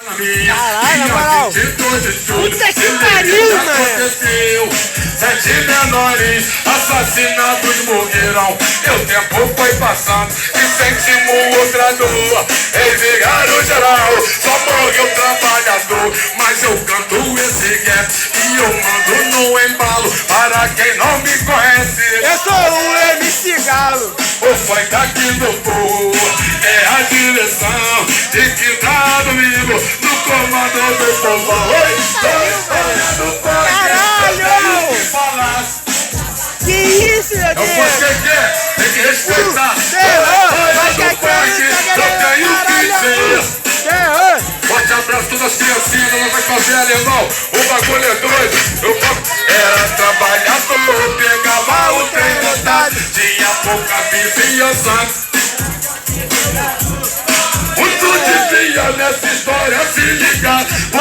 Caralho, na moral. Puta que pariu, mano. 7 menores assassinados morreram. E o tempo foi passando e sentimos outra dor. Eles ligaram geral, só morreu o trabalhador. Mas eu canto esse rap e eu mando no embalo. Para quem não me conhece, Eu sou o MC Galo. o funk aqui do povo é a direção de que tá domingo no comando do povo. Oi, história do funk. Caralho! Que falar. Que isso, meu É o Deus? funk que é, tem que respeitar. Vai que é isso, Só tenho que dizer. caralho! Forte abraço a todas as criancinhas, não vai fazer alemão. O bagulho é doido. Era trabalhador, pegava o trem lotado. Tinha pouca vizinhança. Muito devia nessa história se ligar.